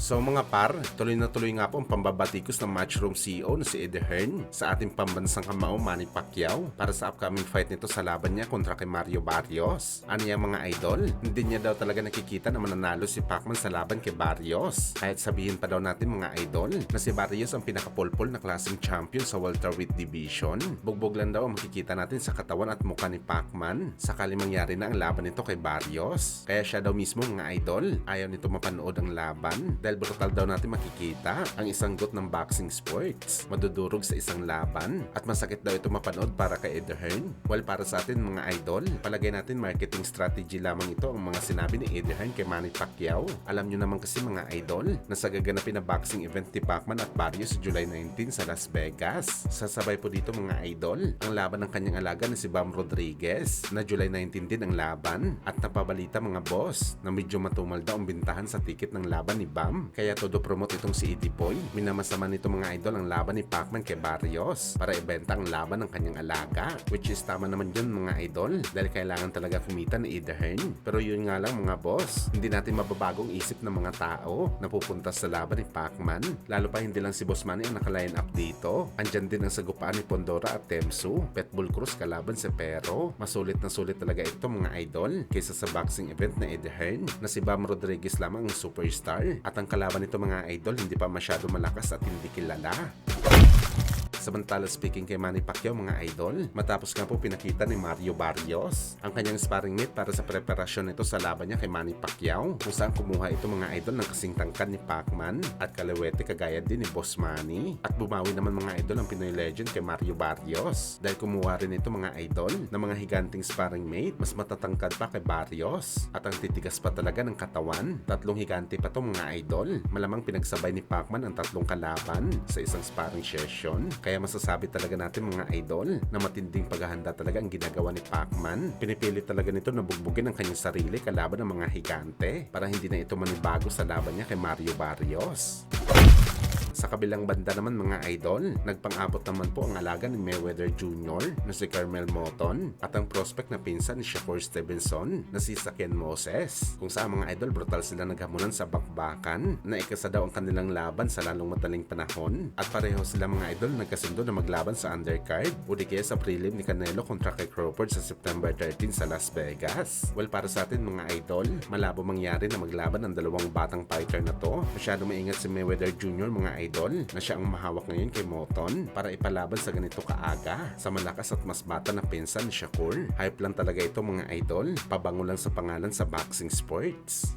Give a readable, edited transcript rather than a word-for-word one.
So mga par, tuloy na tuloy nga po ang pambabatikos ng Matchroom CEO na si Eddie Hearn sa ating pambansang kamao Manny Pacquiao para sa upcoming fight nito sa laban niya kontra kay Mario Barrios. Ano yung mga idol? Hindi niya daw talaga nakikita na mananalo si Pacman sa laban kay Barrios. Kahit sabihin pa daw natin mga idol na si Barrios ang pinakapulpul na klaseng champion sa welterweight division. Bugbog lang daw ang makikita natin sa katawan at mukha ni Pacman sakali mangyari na ang laban nito kay Barrios. Kaya siya daw mismo mga idol ayaw nito mapanood ang laban dahil brutal daw natin makikita ang isang got ng boxing sports madudurog sa isang laban at masakit daw ito mapanood para kay Eddie Hearn. Well, para sa atin mga idol, palagay natin marketing strategy lamang ito ang mga sinabi ni Eddie Hearn kay Manny Pacquiao. Alam nyo naman kasi mga idol na sa gaganapin na boxing event ni Pacman at Barrios sa July 19 sa Las Vegas. Sasabay po dito mga idol ang laban ng kanyang alaga na si Bam Rodriguez na July 19 din ang laban at napabalita mga boss na medyo matumal daw ang bintahan sa ticket ng laban ni Bam. Kaya todo promote itong si Eddie Boy. Minamasama nito mga idol ang laban ni Pacman kay Barrios para ibenta ang laban ng kanyang alaga. Which is tama naman yun mga idol dahil kailangan talaga kumita ni Eddie Hearn. Pero yun nga lang mga boss, hindi natin mababagong isip ng mga tao na pupunta sa laban ni Pacman. Lalo pa hindi lang si Boss Manny ang nakaline up dito. Andyan din ang sagupaan ni Pondora at Temsu. Petbull Cruz kalaban si Pero. Masulit na sulit talaga ito mga idol kaysa sa boxing event na Eddie Hearn na si Bam Rodriguez lamang ang superstar. At ang kalaban nito mga idol hindi pa masyado malakas at hindi kilala. Samantala speaking kay Manny Pacquiao mga idol, matapos nga po pinakita ni Mario Barrios ang kanyang sparring mate para sa preparasyon nito sa laban niya kay Manny Pacquiao kung saan kumuha ito mga idol ng kasing tangkad ni Pacman at kalawete kagaya din ni Boss Manny at bumawi naman mga idol ang Pinoy legend kay Mario Barrios dahil kumuha rin ito mga idol ng mga higanting sparring mate mas matatangkad pa kay Barrios at ang titigas pa talaga ng katawan. Tatlong higante pa to mga idol, malamang pinagsabay ni Pacman ang tatlong kalaban sa isang sparring session. Kaya masasabi talaga natin mga idol na matinding paghahanda talaga ang ginagawa ni Pacman. Pinipilit talaga nito na bugbugin ang kanyang sarili kalaban ng mga higante para hindi na ito manibago sa laban niya kay Mario Barrios. Sa kabilang banda naman mga idol, nagpang-abot naman po ang alaga ni Mayweather Jr. na si Carmel Moton at ang prospect na pinsan ni Shakur Stevenson na si Saken Moses. Kung saan mga idol, brutal sila naghamunan sa bakbakan na ikasa daw ang kanilang laban sa lalong madaling panahon at pareho sila mga idol nagkasundo na maglaban sa undercard o di kaya sa prelim ni Canelo kontra kay Crawford sa September 13 sa Las Vegas. Well, para sa atin mga idol, malabo mangyari na maglaban ang dalawang batang fighter na to. Masyado maingat si Mayweather Jr. mga idol na siya ang mahawak ngayon kay Moton para ipalaban sa ganito kaaga sa malakas at mas bata na pinsan ni Shakur. Hype lang talaga ito mga idol, pabango lang sa pangalan sa boxing sports.